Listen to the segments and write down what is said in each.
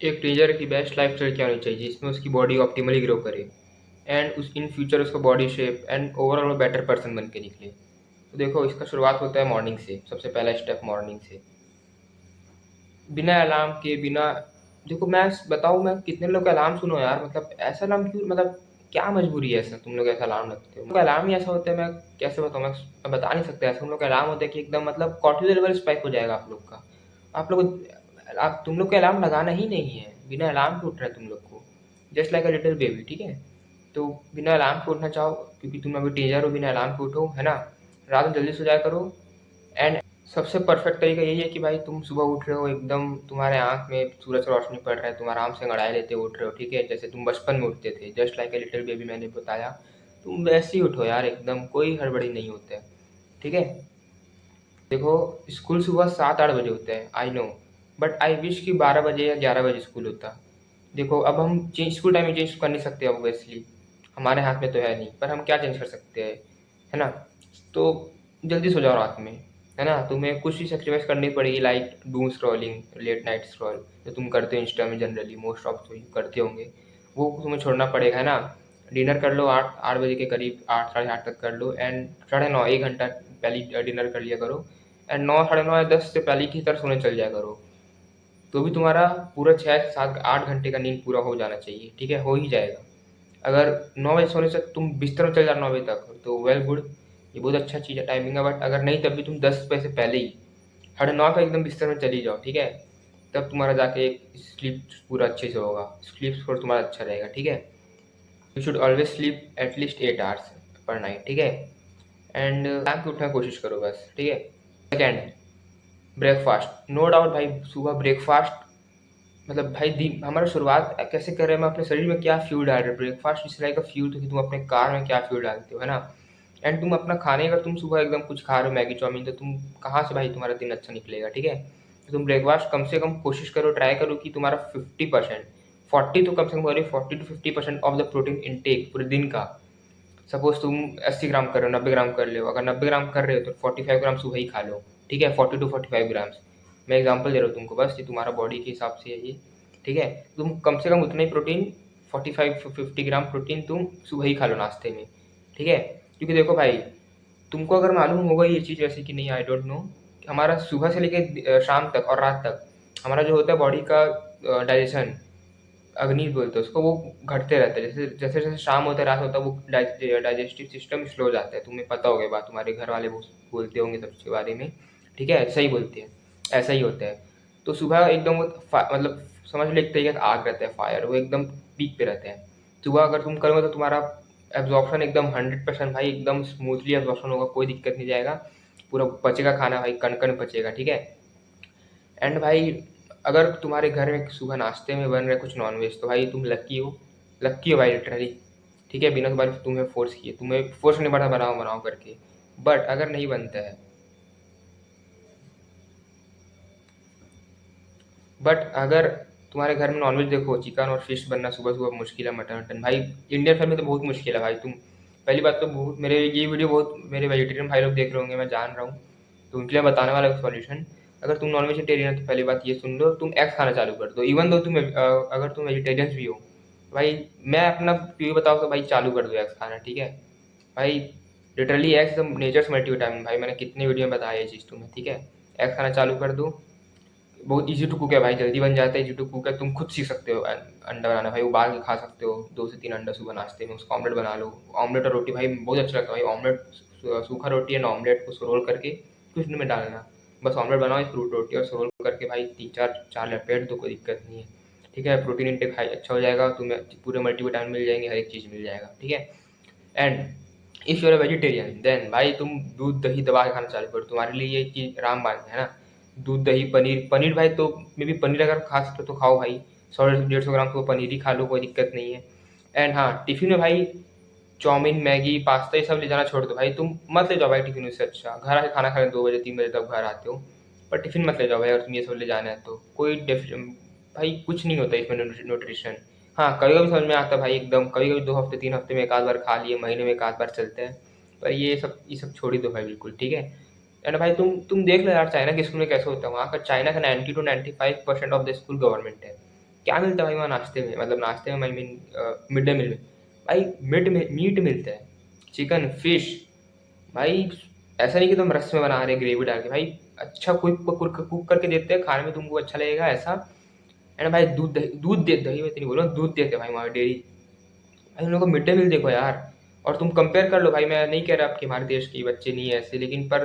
एक टीनेजर की best lifestyle क्या होनी चाहिए जिसमें उसकी बॉडी ऑप्टिमली ग्रो करे एंड उस इन फ्यूचर उसका बॉडी शेप एंड ओवरऑल वो बेटर पर्सन बन के निकले। तो देखो, इसका शुरुआत होता है मॉर्निंग से। सबसे पहला स्टेप मॉर्निंग से, बिना अलार्म के, बिना, देखो मैं बताऊँ, मैं कितने लोग का अलार्म सुनो यार, मतलब ऐसा अलार्म क्यों, मतलब क्या मजबूरी है ऐसा तुम लोग ऐसा अलार्म रखते हो? उनका अलार्म ही ऐसा होता है, मैं कैसे बताऊँ, मैं बता नहीं सकता। ऐसा उन लोग का अलार्म होता है कि एकदम मतलब कॉर्टिसोल लेवल स्पाइक हो जाएगा आप लोग का। आप लोग आप तुम लोग का अलार्म लगाना ही नहीं है, बिना अलार्म के उठ रहा है तुम लोग को, just like a little baby, ठीक है? तो बिना अलार्म के उठना चाहो क्योंकि तुम अभी टीनेजर हो, बिना अलार्म के उठो, है ना? रात में जल्दी सो जाया करो। एंड सबसे परफेक्ट तरीका यही है कि भाई तुम सुबह उठ रहे हो, एकदम तुम्हारे आँख में सूरज का रोशनी पड़ रहा है, तुम आराम से अंगड़ाई लेते उठ रहे हो, ठीक है? जैसे तुम बचपन में उठते थे, just like a little baby मैंने बताया, तुम वैसे ही उठो यार, एकदम कोई हड़बड़ी नहीं होता है, ठीक है? देखो, स्कूल सुबह 7-8 बजे होता है, I know, but I wish कि 12 बजे या 11 बजे स्कूल होता। देखो, अब हम चेंज स्कूल टाइमिंग चेंज कर नहीं सकते ऑब्वियसली, हमारे हाथ में तो है नहीं, पर हम क्या चेंज कर सकते हैं, है ना? तो जल्दी सो जाओ रात में, है ना? तुम्हें कुछ ही सैक्रिफाइस करनी पड़ेगी, like doom scrolling, late night scroll, जो तुम करते हो इंस्टा में जनरली, मोस्ट ऑफ तो यू करते होंगे, वो तुम्हें छोड़ना पड़ेगा, है ना? डिनर कर लो 8 बजे के करीब, 8 साढ़े 8 तक कर लो, एंड 9:30 1 घंटा पहले डिनर कर लिया करो, एंड 9 साढ़े 9 या 10 से पहले की तरह सोने चल जाया करो। तो भी तुम्हारा पूरा 6 से 7 8 घंटे का नींद पूरा हो जाना चाहिए, ठीक है? हो ही जाएगा। अगर 9 बजे सोने से तुम बिस्तर में चल जाओ 9 बजे तक, तो वेल गुड, ये बहुत अच्छा चीज़ है, टाइमिंग है। बट अगर नहीं, तब भी तुम 10 बजे से पहले ही, साढ़े 9 तक एकदम बिस्तर में चली जाओ, ठीक है? तब तुम्हारा जाके स्लीप पूरा अच्छे से होगा, स्लीप स्कोर तुम्हारा अच्छा रहेगा, ठीक है? You should always sleep at least 8 hours per night, ठीक है? एंड टाइम पे उठने की कोशिश करो बस, ठीक है? सेकेंड, ब्रेकफास्ट, नो डाउट भाई, सुबह ब्रेकफास्ट, मतलब भाई दिन हमारा शुरुआत कैसे कर रहे हैं, हम अपने शरीर में क्या फ्यूल डाल रहे हैं, breakfast is like a fuel, तो कि तुम अपने कार में क्या फ्यूल डालते हो, है ना? एंड तुम अपना खाने, अगर तुम सुबह एकदम कुछ खा रहे हो मैगी चाउमीन, तो तुम कहाँ से भाई तुम्हारा दिन अच्छा निकलेगा, ठीक है? तो तुम ब्रेकफास्ट कम से कम कोशिश करो, ट्राई करो कि तुम्हारा 50%, 40 तो कम से कम करो, 40 to 50% of the protein intake पूरे दिन का। सपोज तुम 80 ग्राम कर रहे हो, 90 ग्राम कर रहे हो, अगर 90 ग्राम कर रहे हो तो 45 ग्राम सुबह ही खा लो, ठीक है? 40 to 45 ग्राम्स, मैं एग्जांपल दे रहा हूँ तुमको बस, ये तुम्हारा बॉडी के हिसाब से है ये, ठीक है? तुम कम से कम उतना ही प्रोटीन, 45 to 50 ग्राम प्रोटीन तुम सुबह ही खा लो नाश्ते में, ठीक है? क्योंकि देखो भाई, तुमको अगर मालूम होगा ये चीज़ वैसे कि नहीं, आई डोंट नो, हमारा सुबह से लेकर शाम तक और रात तक हमारा जो होता है बॉडी का डाइजेशन, अग्नि बोलते हैं उसको, वो घटते रहता है। जैसे जैसे जैसे शाम होता है, रात होता है, वो डाइजेस्टिव सिस्टम स्लो हो जाता है। तुम्हें पता होगा बात, तुम्हारे घर वाले बोलते होंगे सबके बारे में, ठीक है? सही बोलते हैं, ऐसा ही होता है। तो सुबह एकदम वो मतलब समझ लो एक तरीके का आग रहता है, फायर, वो एकदम पीक पे रहते हैं। सुबह अगर तुम करोगे तो तुम्हारा एब्जॉर्प्शन एकदम 100% भाई, एकदम स्मूथली एब्जॉर्प्शन होगा, कोई दिक्कत नहीं जाएगा, पूरा पचेगा खाना भाई, कण कण पचेगा, ठीक है? एंड भाई, अगर तुम्हारे घर में सुबह नाश्ते में बन रहा है कुछ नॉनवेज, तो भाई तुम लक्की हो भाई, लिटरली, ठीक है? बिना तुम्हारे तुम्हें फोर्स किए, तुम्हें फोर्स नहीं पड़ता बनाओ बनाओ करके। बट अगर नहीं बनता है, बट अगर तुम्हारे घर में नॉनवेज, देखो चिकन और फिश बनना सुबह सुबह मुश्किल है, मटन वटन भाई, इंडियन फैमिली तो बहुत मुश्किल है भाई। तुम पहली बात तो, बहुत मेरे ये वीडियो बहुत मेरे वेजिटेरियन भाई लोग देख रहे होंगे, मैं जान रहा हूँ, तो उनके लिए बताने वाला सॉल्यूशन। अगर तुम नॉन वेजिटेरियन है तो पहली बात ये सुन लो, तुम एग्स खाना चालू कर दो, इवन दो तुम अगर तुम वेजिटेरियंस भी हो, भाई मैं अपना व्यू बताऊँ तो भाई चालू कर दो एग्स खाना, ठीक है? भाई लिटरली एग्स नेचर्स मल्टीविटामिन, भाई मैंने कितने वीडियो में बताया ये चीज़ तुम्हें, ठीक है? एग्स खाना चालू कर दो, बहुत ईज़ी टू कुक है भाई, जल्दी बन जाता है, ईज़ी टू कुक है, तुम खुद सीख सकते हो अंडा बनाना भाई, उबाल के खा सकते हो 2 से 3 अंडा सुबह नाश्ते में, उसका ऑमलेट बना लो। ऑमलेट और रोटी भाई बहुत अच्छा लगता है भाई, ऑमलेट, सूखा रोटी एंड ऑमलेट को रोल करके कुछ में डालना, बस ऑमलेट बनाओ, एक फ्रूट रोटी और रोल करके भाई 3 4 4 लपेट दो, कोई दिक्कत नहीं है, ठीक है? प्रोटीन इंटेक हाई अच्छा हो जाएगा, तुम्हें पूरे मल्टीविटामिन मिल जाएंगे, हर एक चीज़ मिल जाएगा, ठीक है? And if you are vegetarian, then भाई तुम दूध दही दबा के खाना चालू करो, तुम्हारे लिए ये चीज़ रामबाण है ना? दूध दही पनीर, पनीर भाई तो मे बी पनीर अगर खा सकते हो तो खाओ भाई, 100 150 ग्राम तो पनीर ही खा लो, कोई दिक्कत नहीं है। एंड हाँ, टिफिन में भाई चाउमीन मैगी पास्ता ये सब ले जाना छोड़ दो भाई, तुम मत ले जाओ भाई टिफिन, उससे अच्छा घर आके खाना खा ले, 2 बजे 3 बजे तक घर आते हो, पर टिफिन मत ले जाओ भाई, अगर तुम ये सब ले जाना है तो कोई भाई कुछ नहीं होता इसमें न्यूट्रिशन। हाँ, कभी कभी समझ में आता है भाई, एकदम कभी कभी 2 हफ्ते 3 हफ्ते में एक आध बार खा लिए, महीने में एक आध बार चलता है, पर ये सब छोड़ ही दो भाई बिल्कुल, ठीक है? एंड भाई तुम देख लो यार, चाइना के स्कूल में कैसे होता है, वहाँ का चाइना का 90 to 95% of the school government है, क्या मिलता है भाई वहाँ नाश्ते में, मतलब नाश्ते में I mean mid day meal में भाई, मीट मिलता है, चिकन फिश भाई। ऐसा नहीं कि तुम रस में बना रहे ग्रेवी डाल के भाई, अच्छा कुक करके देते हैं, खाने में तुमको अच्छा लगेगा ऐसा। एंड भाई दूध दे दही मैं तो नहीं बोल रहा हूँ, दूध देते भाई वहाँ डेयरी भाई। उन लोगों को मिड डे मील देखो यार, और तुम कंपेयर कर लो भाई। मैं नहीं कह रहा आपके हमारे देश के बच्चे नहीं है ऐसे, लेकिन पर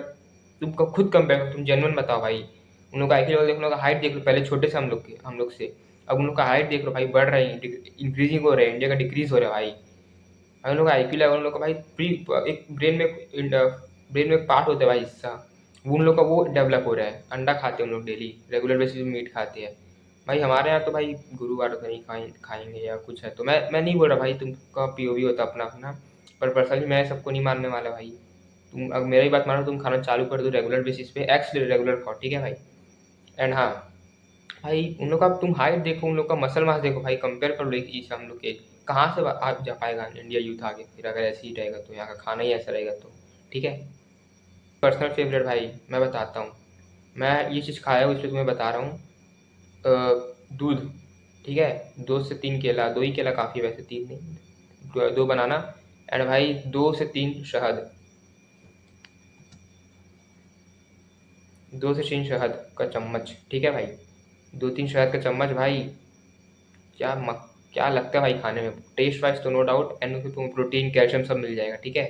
तुम खुद कंपेयर करो, तुम जेन्युइन बताओ भाई। उन लोग का आईक्यू लेवल देखो, उन लोग का हाइट देख लो, पहले छोटे से हम लोग से अब उन लोग का हाइट देख लो भाई, बढ़ रहे हैं, इंक्रीजिंग हो रहे हैं, इंडिया का डिक्रीज हो रहा है भाई। हम लोग का आईक्यू लेवल, उन लोग का भाई प्री एक ब्रेन में एक पार्ट होता है भाई हिस्सा, वो उन लोग का वो डेवलप हो रहा है। अंडा खाते हैं उन लोग डेली, रेगुलर बेसिस पे मीट खाते हैं भाई। हमारे यहाँ तो भाई गुरुवार तो नहीं खाएंगे या कुछ है, तो मैं नहीं बोल रहा भाई, तुमका पीओवी होता अपना अपना, पर पर्सनली मैं सबको नहीं मानने वाला भाई। तुम अगर मेरी बात मानो, तुम खाना चालू कर दो रेगुलर बेसिस पे, एक्स रेगुलर खाओ, ठीक है भाई। एंड हाँ भाई, उन लोग का तुम हाइट देखो, उन लोग का मसल मास देखो भाई, कंपेयर कर लो एक चीज हम लोग के। कहाँ से आ जा पाएगा इंडिया यूथ आगे फिर, अगर ऐसे ही रहेगा तो, यहाँ का खाना ही ऐसा रहेगा तो। ठीक है, पर्सनल फेवरेट भाई मैं बताता हूँ, मैं ये चीज़ खाया हूँ इसलिए तुम्हें बता रहा हूँ। दूध, ठीक है, 2 से 3 केला, 2 ही केला काफ़ी है वैसे, 3 नहीं, 2 बनाना। एंड भाई 2 से 3 शहद, 2 से 3 शहद का चम्मच, ठीक है भाई। 2-3 शहद का चम्मच भाई, क्या क्या लगता है भाई खाने में, टेस्ट वाइज तो नो डाउट, एंड उसमें तुम्हें प्रोटीन कैल्शियम सब मिल जाएगा, ठीक है।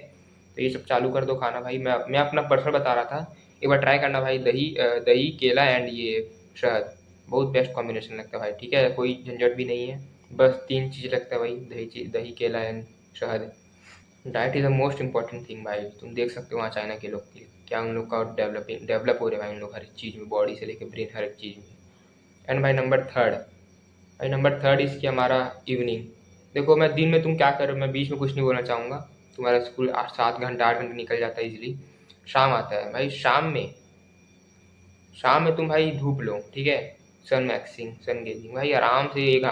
तो ये सब चालू कर दो खाना भाई। मैं अपना पर्सनल बता रहा था, एक बार ट्राई करना भाई। दही केला एंड ये शहद, बहुत बेस्ट कॉम्बिनेशन लगता है भाई, ठीक है। कोई झंझट भी नहीं है, बस 3 चीज़ लगता है भाई, दही केला एंड शहद। Diet is the most important thing भाई। तुम देख सकते हो वहाँ चाइना के लोग की क्या, उन लोग का डेवलप हो रहे हैं भाई, उन लोग हर एक चीज़ में, बॉडी से लेकर ब्रेन, हर एक चीज़ में। एंड भाई नंबर थर्ड इसकी हमारा इवनिंग। देखो मैं दिन में तुम क्या कर रहे हो, मैं बीच में कुछ नहीं बोलना चाहूँगा। तुम्हारा स्कूल 7 घंटा 8 घंटे निकल जाता है इजीली। शाम आता है भाई, शाम में तुम भाई धूप लो, ठीक है। सन गेजिंग भाई, आराम से एक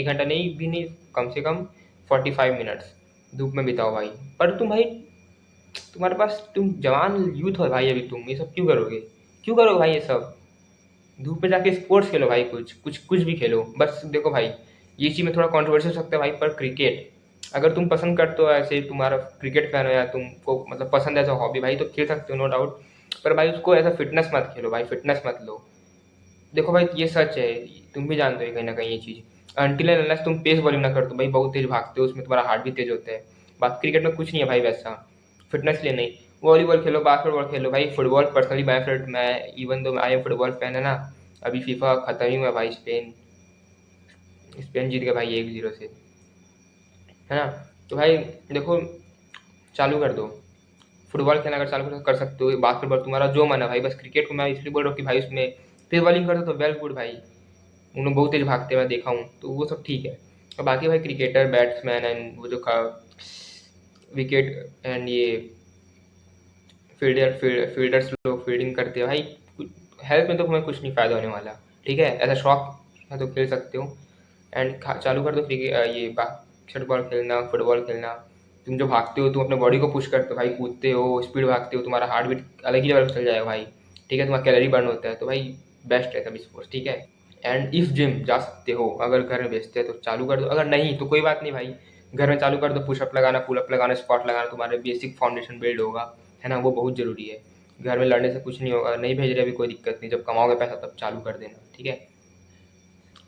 घंटा नहीं भी नहीं, कम से कम 45 मिनट्स धूप में बिताओ भाई। पर तुम भाई, तुम्हारे पास, तुम जवान यूथ हो भाई अभी, तुम ये सब क्यों करोगे भाई ये सब। धूप में जाके स्पोर्ट्स खेलो भाई, कुछ भी खेलो। बस देखो भाई, ये चीज़ में थोड़ा कंट्रोवर्सी हो सकता है भाई, पर क्रिकेट अगर तुम पसंद करते हो, ऐसे तुम्हारा क्रिकेट फैन हो या तुमको मतलब पसंद है एज अ हॉबी भाई, तो खेल सकते हो नो डाउट। पर भाई उसको एज अ फिटनेस मत खेलो भाई, फिटनेस मत लो। देखो भाई ये सच है, तुम भी जानते हो कहीं ना कहीं ये चीज़। अनटिल एंड अनलेस तुम पेस बॉलिंग ना कर तो भाई, बहुत तेज भागते हो, उसमें तुम्हारा हार्ट भी तेज होता है। बाकी क्रिकेट में कुछ नहीं है भाई वैसा, फिटनेस लिए नहीं। वॉलीबॉल खेलो, बास्केटबॉल खेलो भाई, फुटबॉल पर्सनली माय फेवरेट। मैं even though I am football fan है ना, अभी फीफा खत्म ही हुआ भाई, स्पेन जीत गया भाई 1-0 से, है ना। तो भाई देखो, चालू कर दो फुटबॉल खेलना, अगर चालू कर सकते हो। बास्केटबॉल तुम्हारा जो मन है भाई, बस क्रिकेट को मैं इसलिए बोल रहा हूँ कि भाई उसमें तेज बॉलिंग करते तो वेल गुड भाई, उन लोग बहुत तेज भागते हैं, मैं देखा हूँ, तो वो सब ठीक है। और बाकी भाई क्रिकेटर बैट्समैन एंड वो जो विकेट एंड ये फील्डर्स लोग फील्डिंग करते हैं भाई, हेल्थ में तो तुम्हें कुछ नहीं फ़ायदा होने वाला, ठीक है। ऐसा शौक है तो खेल सकते हो। एंड चालू कर दो क्रिकेट, ये बास्केटबॉल खेलना, फुटबॉल खेलना। तुम जो भागते हो, तुम अपने बॉडी को पुश करते हो भाई, कूदते हो, स्पीड भागते हो, तुम्हारा हार्ट बीट अलग ही लेवल पर चल जाएगा भाई, ठीक है। तुम्हारा कैलोरी बर्न होता है, तो भाई बेस्ट है सभी स्पोर्ट्स, ठीक है। एंड इफ जिम जा सकते हो, अगर घर में बेचते हैं तो चालू कर दो, अगर नहीं तो कोई बात नहीं भाई, घर में चालू कर दो। पुशअप लगाना, पुलअप लगाना, स्क्वाट लगाना, तुम्हारे बेसिक फाउंडेशन बिल्ड होगा, है ना, वो बहुत ज़रूरी है। घर में लड़ने से कुछ नहीं होगा, नहीं भेज रहे अभी कोई दिक्कत नहीं, जब कमाओगे पैसा तब चालू कर देना, ठीक है।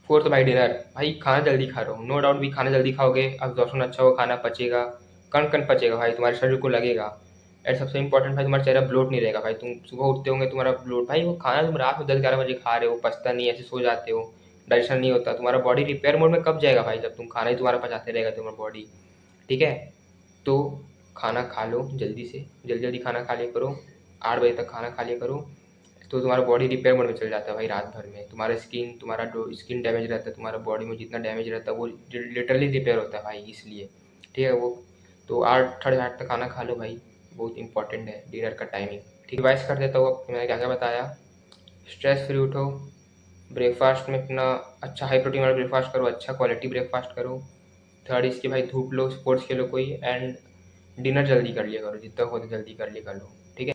फोर्थ भाई डिनर, भाई खाना जल्दी खा रहा हूँ नो डाउट, भी खाना जल्दी खाओगे एब्जॉर्प्शन अच्छा होगा, खाना पचेगा, कण कण पचेगा भाई, तुम्हारे शरीर को लगेगा। एंड सबसे इंपॉर्टेंट भाई, तुम्हारा चेहरा ब्लोट नहीं रहेगा भाई। तुम सुबह उठते होंगे, तुम्हारा ब्लोट भाई, वो खाना तुम रात में 10-11 बजे खा रहे हो, पचता नहीं, ऐसे सो जाते हो, डाइजेशन नहीं होता, तुम्हारा बॉडी रिपेयर मोड में कब जाएगा भाई, जब तुम खाना ही तुम्हारा पचाते रहेगा तुम्हारा बॉडी, ठीक है। तो खाना खा लो जल्दी से, जल्दी जल्दी खाना खा लिया करो, 8 बजे तक खाना खा लिया करो। तो तुम्हारा बॉडी रिपेयर मोड में चल जाता है भाई, रात भर में तुम्हारा जो स्किन डैमेज रहता है, तुम्हारा बॉडी में जितना डैमेज रहता है वो लिटरली रिपेयर होता है भाई, इसलिए, ठीक है वो। तो 8 साढ़े 8 तक खाना खा लो भाई, बहुत इंपॉर्टेंट है डिनर का टाइमिंग, ठीक। रिवाइज कर देता हूँ अब मैंने क्या क्या बताया। स्ट्रेस फ्री उठो, ब्रेकफास्ट में अपना अच्छा हाई प्रोटीन वाला ब्रेकफास्ट करो, अच्छा क्वालिटी ब्रेकफास्ट करो। थर्ड इसके भाई धूप लो, स्पोर्ट्स खेलो कोई, एंड डिनर जल्दी कर लिया करो, जितना हो तो जल्दी कर लिया कर लो, ठीक है।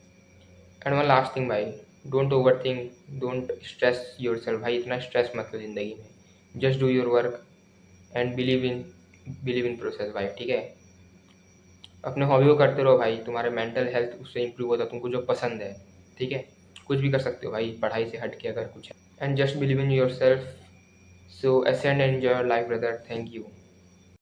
एंड वन लास्ट थिंग भाई, don't over think, don't stress your self भाई, इतना स्ट्रेस मत लो ज़िंदगी में। Just do your work and believe in process भाई, ठीक है। अपने हॉबी को करते रहो भाई, तुम्हारे मेंटल हेल्थ उससे इंप्रूव होता है, तुमको जो पसंद है, ठीक है। कुछ भी कर सकते हो भाई पढ़ाई से हट के अगर कुछ है। And just believe in your self, so ascend and enjoy your life brother, thank you.